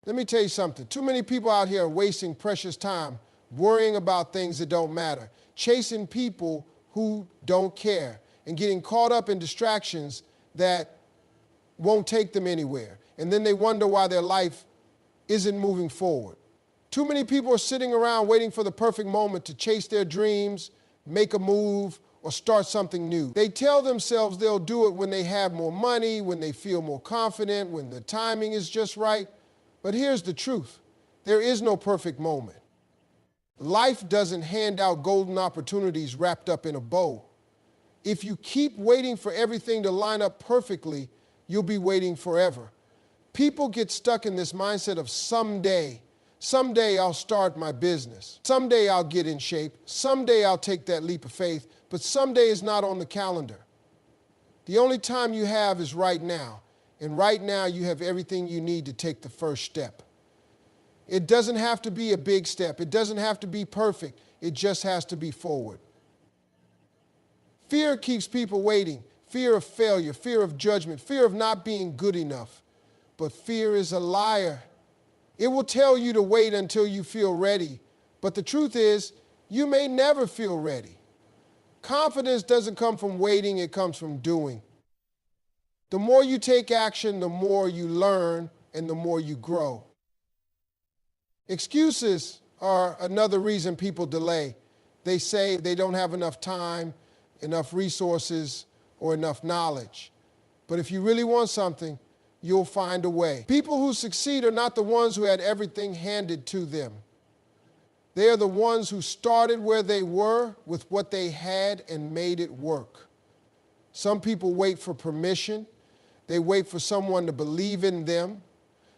Let me tell you something. Too many people out here are wasting precious time worrying about things that don't matter, chasing people who don't care, and getting caught up in distractions that won't take them anywhere. And then they wonder why their life isn't moving forward. Too many people are sitting around waiting for the perfect moment to chase their dreams, make a move, or start something new. They tell themselves they'll do it when they have more money, when they feel more confident, when the timing is just right. But here's the truth. There is no perfect moment. Life doesn't hand out golden opportunities wrapped up in a bow. If you keep waiting for everything to line up perfectly, you'll be waiting forever. People get stuck in this mindset of someday. Someday I'll start my business. Someday I'll get in shape. Someday I'll take that leap of faith. But someday is not on the calendar. The only time you have is right now. And right now you have everything you need to take the first step. It doesn't have to be a big step. It doesn't have to be perfect. It just has to be forward. Fear keeps people waiting. Fear of failure, fear of judgment, fear of not being good enough. But fear is a liar. It will tell you to wait until you feel ready. But the truth is, you may never feel ready. Confidence doesn't come from waiting, it comes from doing. The more you take action, the more you learn and the more you grow. Excuses are another reason people delay. They say they don't have enough time, enough resources, or enough knowledge. But if you really want something, you'll find a way. People who succeed are not the ones who had everything handed to them. They are the ones who started where they were with what they had and made it work. Some people wait for permission. They wait for someone to believe in them,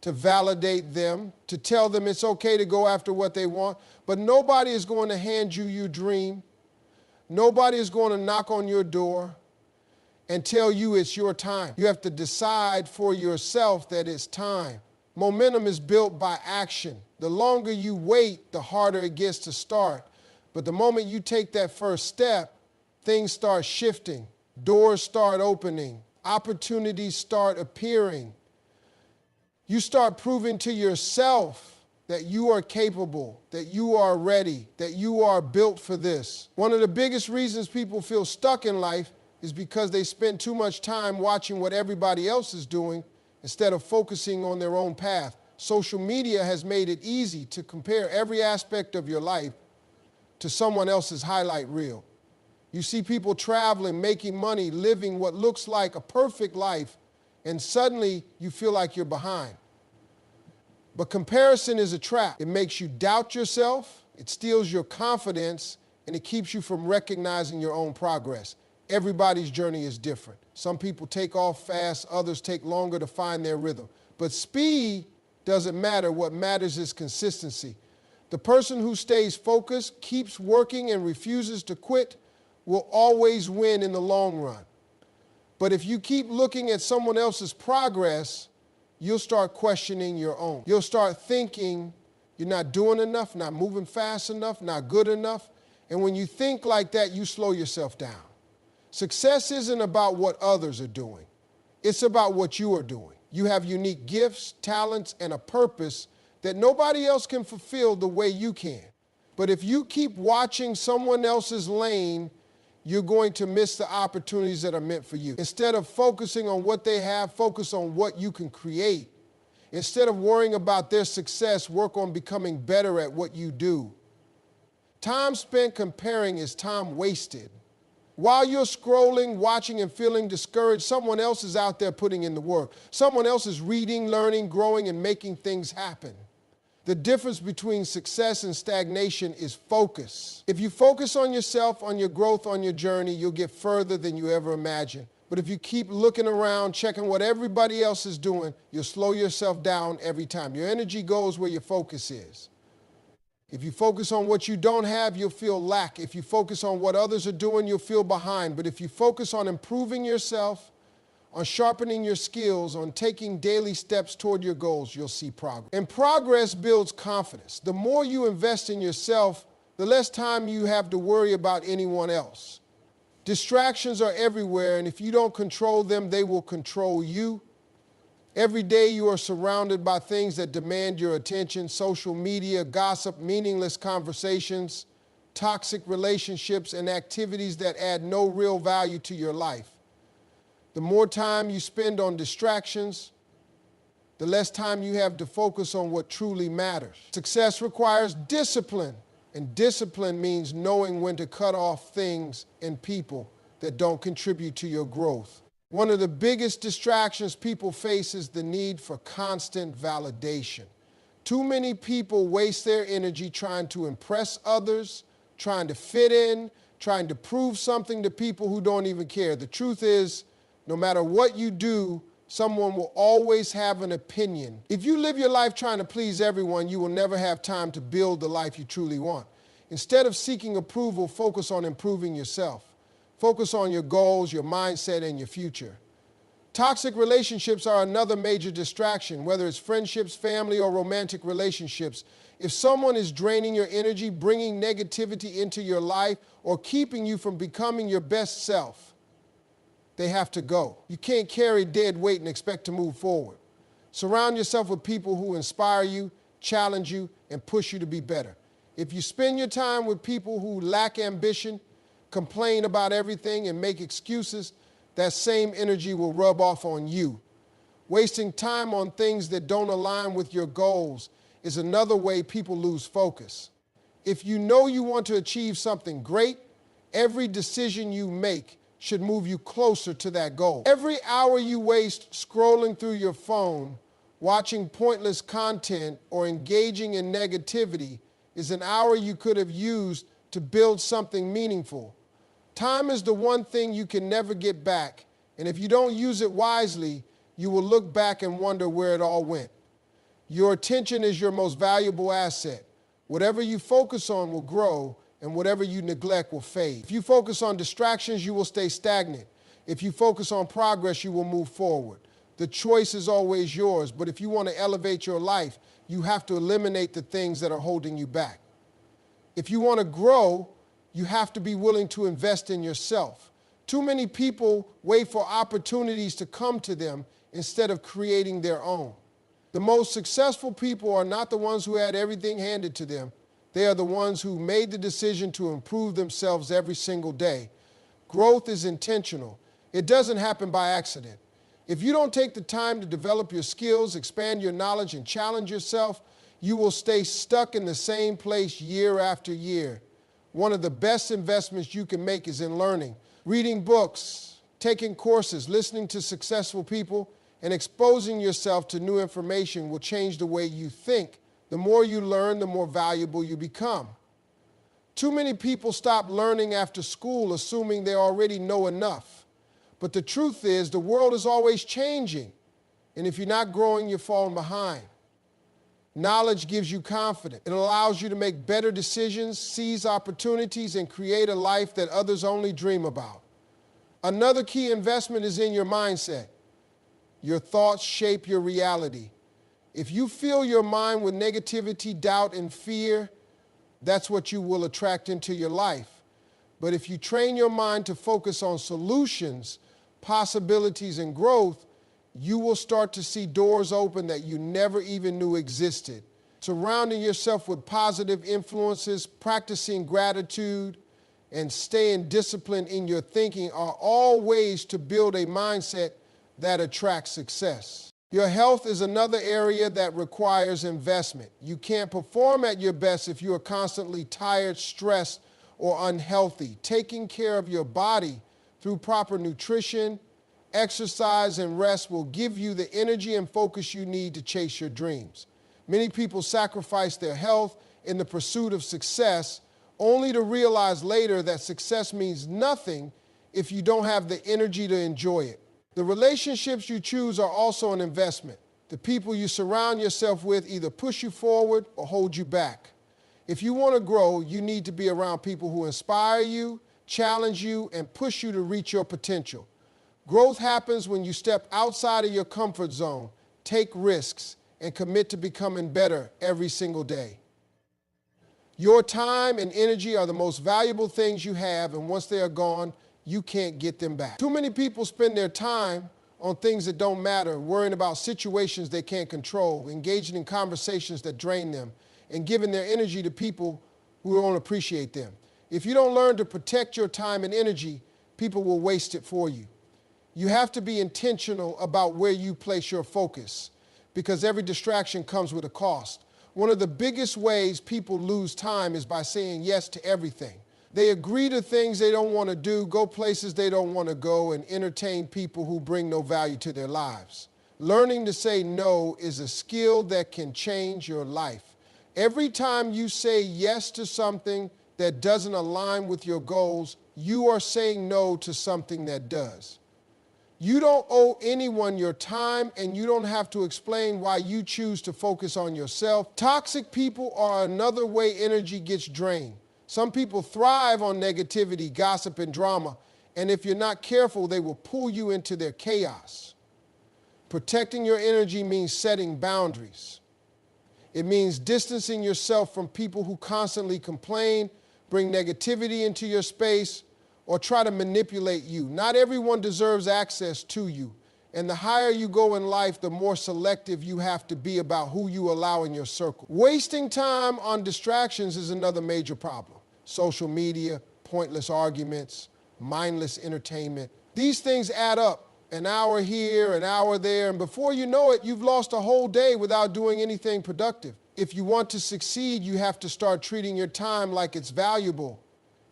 to validate them, to tell them it's okay to go after what they want. But nobody is going to hand you your dream. Nobody is going to knock on your door and tell you it's your time. You have to decide for yourself that it's time. Momentum is built by action. The longer you wait, the harder it gets to start. But the moment you take that first step, things start shifting. Doors start opening. Opportunities start appearing. You start proving to yourself that you are capable, that you are ready, that you are built for this. One of the biggest reasons people feel stuck in life is because they spend too much time watching what everybody else is doing instead of focusing on their own path. Social media has made it easy to compare every aspect of your life to someone else's highlight reel. You see people traveling, making money, living what looks like a perfect life, and suddenly you feel like you're behind. But comparison is a trap. It makes you doubt yourself, it steals your confidence, and it keeps you from recognizing your own progress. Everybody's journey is different. Some people take off fast, others take longer to find their rhythm. But speed doesn't matter. What matters is consistency. The person who stays focused, keeps working, and refuses to quit will always win in the long run. But if you keep looking at someone else's progress, you'll start questioning your own. You'll start thinking you're not doing enough, not moving fast enough, not good enough. And when you think like that, you slow yourself down. Success isn't about what others are doing. It's about what you are doing. You have unique gifts, talents, and a purpose that nobody else can fulfill the way you can. But if you keep watching someone else's lane, you're going to miss the opportunities that are meant for you. Instead of focusing on what they have, focus on what you can create. Instead of worrying about their success, work on becoming better at what you do. Time spent comparing is time wasted. While you're scrolling, watching, and feeling discouraged, someone else is out there putting in the work. Someone else is reading, learning, growing, and making things happen. The difference between success and stagnation is focus. If you focus on yourself, on your growth, on your journey, you'll get further than you ever imagined. But if you keep looking around, checking what everybody else is doing, you'll slow yourself down every time. Your energy goes where your focus is. If you focus on what you don't have, you'll feel lack. If you focus on what others are doing, you'll feel behind. But if you focus on improving yourself, on sharpening your skills, on taking daily steps toward your goals, you'll see progress. And progress builds confidence. The more you invest in yourself, the less time you have to worry about anyone else. Distractions are everywhere, and if you don't control them, they will control you. Every day you are surrounded by things that demand your attention: social media, gossip, meaningless conversations, toxic relationships, and activities that add no real value to your life. The more time you spend on distractions, the less time you have to focus on what truly matters. Success requires discipline, and discipline means knowing when to cut off things and people that don't contribute to your growth. One of the biggest distractions people face is the need for constant validation. Too many people waste their energy trying to impress others, trying to fit in, trying to prove something to people who don't even care. The truth is, no matter what you do, someone will always have an opinion. If you live your life trying to please everyone, you will never have time to build the life you truly want. Instead of seeking approval, focus on improving yourself. Focus on your goals, your mindset, and your future. Toxic relationships are another major distraction, whether it's friendships, family, or romantic relationships. If someone is draining your energy, bringing negativity into your life, or keeping you from becoming your best self, they have to go. You can't carry dead weight and expect to move forward. Surround yourself with people who inspire you, challenge you, and push you to be better. If you spend your time with people who lack ambition, complain about everything, and make excuses, that same energy will rub off on you. Wasting time on things that don't align with your goals is another way people lose focus. If you know you want to achieve something great, every decision you make should move you closer to that goal. Every hour you waste scrolling through your phone, watching pointless content, or engaging in negativity is an hour you could have used to build something meaningful. Time is the one thing you can never get back, and if you don't use it wisely, you will look back and wonder where it all went. Your attention is your most valuable asset. Whatever you focus on will grow, and whatever you neglect will fade. If you focus on distractions, you will stay stagnant. If you focus on progress, you will move forward. The choice is always yours, but if you want to elevate your life, you have to eliminate the things that are holding you back. If you want to grow, you have to be willing to invest in yourself. Too many people wait for opportunities to come to them instead of creating their own. The most successful people are not the ones who had everything handed to them. They are the ones who made the decision to improve themselves every single day. Growth is intentional. It doesn't happen by accident. If you don't take the time to develop your skills, expand your knowledge, and challenge yourself, you will stay stuck in the same place year after year. One of the best investments you can make is in learning. Reading books, taking courses, listening to successful people, and exposing yourself to new information will change the way you think. The more you learn, the more valuable you become. Too many people stop learning after school, assuming they already know enough. But the truth is, the world is always changing, and if you're not growing, you're falling behind. Knowledge gives you confidence. It allows you to make better decisions, seize opportunities, and create a life that others only dream about. Another key investment is in your mindset. Your thoughts shape your reality. If you fill your mind with negativity, doubt, and fear, that's what you will attract into your life. But if you train your mind to focus on solutions, possibilities, and growth, you will start to see doors open that you never even knew existed. Surrounding yourself with positive influences, practicing gratitude, and staying disciplined in your thinking are all ways to build a mindset that attracts success. Your health is another area that requires investment. You can't perform at your best if you are constantly tired, stressed, or unhealthy. Taking care of your body through proper nutrition, exercise, and rest will give you the energy and focus you need to chase your dreams. Many people sacrifice their health in the pursuit of success, only to realize later that success means nothing if you don't have the energy to enjoy it. The relationships you choose are also an investment. The people you surround yourself with either push you forward or hold you back. If you want to grow, you need to be around people who inspire you, challenge you, and push you to reach your potential. Growth happens when you step outside of your comfort zone, take risks, and commit to becoming better every single day. Your time and energy are the most valuable things you have, and once they are gone, you can't get them back. Too many people spend their time on things that don't matter, worrying about situations they can't control, engaging in conversations that drain them, and giving their energy to people who don't appreciate them. If you don't learn to protect your time and energy, people will waste it for you. You have to be intentional about where you place your focus, because every distraction comes with a cost. One of the biggest ways people lose time is by saying yes to everything. They agree to things they don't want to do, go places they don't want to go, and entertain people who bring no value to their lives. Learning to say no is a skill that can change your life. Every time you say yes to something that doesn't align with your goals, you are saying no to something that does. You don't owe anyone your time, and you don't have to explain why you choose to focus on yourself. Toxic people are another way energy gets drained. Some people thrive on negativity, gossip, and drama, and if you're not careful, they will pull you into their chaos. Protecting your energy means setting boundaries. It means distancing yourself from people who constantly complain, bring negativity into your space, or try to manipulate you. Not everyone deserves access to you, and the higher you go in life, the more selective you have to be about who you allow in your circle. Wasting time on distractions is another major problem. Social media, pointless arguments, mindless entertainment. These things add up. An hour here, an hour there, and before you know it, you've lost a whole day without doing anything productive. If you want to succeed, you have to start treating your time like it's valuable.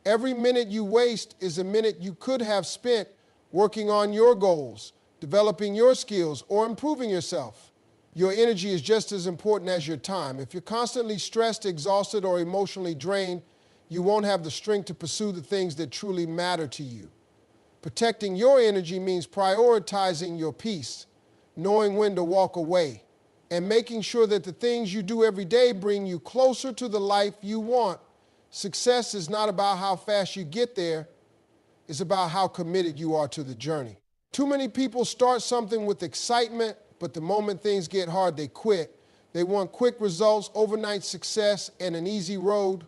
Every minute you waste is a minute you could have spent working on your goals, developing your skills, or improving yourself. Your energy is just as important as your time. If you're constantly stressed, exhausted, or emotionally drained, you won't have the strength to pursue the things that truly matter to you. Protecting your energy means prioritizing your peace, knowing when to walk away, and making sure that the things you do every day bring you closer to the life you want. Success is not about how fast you get there, it's about how committed you are to the journey. Too many people start something with excitement, but the moment things get hard, they quit. They want quick results, overnight success, and an easy road.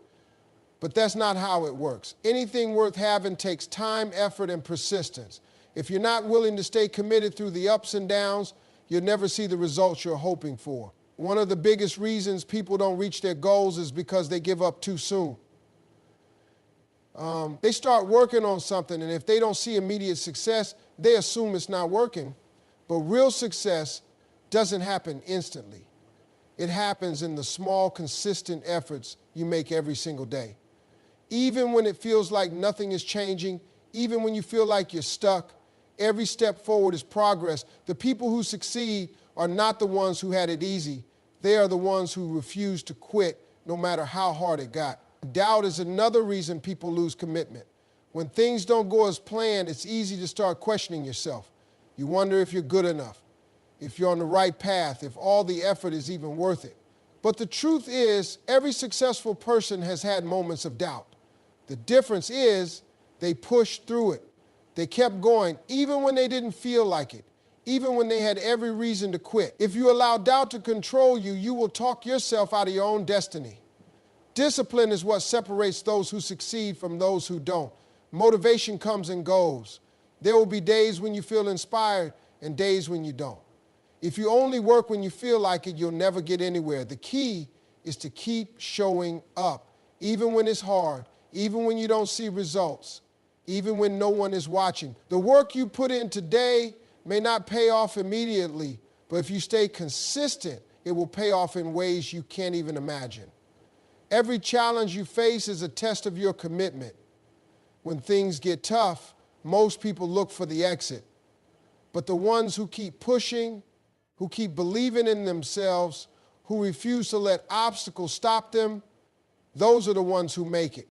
But that's not how it works. Anything worth having takes time, effort, and persistence. If you're not willing to stay committed through the ups and downs, you'll never see the results you're hoping for. One of the biggest reasons people don't reach their goals is because they give up too soon. They start working on something, and if they don't see immediate success, they assume it's not working. But real success doesn't happen instantly. It happens in the small, consistent efforts you make every single day. Even when it feels like nothing is changing, even when you feel like you're stuck, every step forward is progress. The people who succeed are not the ones who had it easy. They are the ones who refuse to quit no matter how hard it got. Doubt is another reason people lose commitment. When things don't go as planned, it's easy to start questioning yourself. You wonder if you're good enough, if you're on the right path, if all the effort is even worth it. But the truth is, every successful person has had moments of doubt. The difference is they pushed through it. They kept going, even when they didn't feel like it, even when they had every reason to quit. If you allow doubt to control you, you will talk yourself out of your own destiny. Discipline is what separates those who succeed from those who don't. Motivation comes and goes. There will be days when you feel inspired and days when you don't. If you only work when you feel like it, you'll never get anywhere. The key is to keep showing up, even when it's hard, even when you don't see results, even when no one is watching. The work you put in today may not pay off immediately, but if you stay consistent, it will pay off in ways you can't even imagine. Every challenge you face is a test of your commitment. When things get tough, most people look for the exit. But the ones who keep pushing, who keep believing in themselves, who refuse to let obstacles stop them, those are the ones who make it.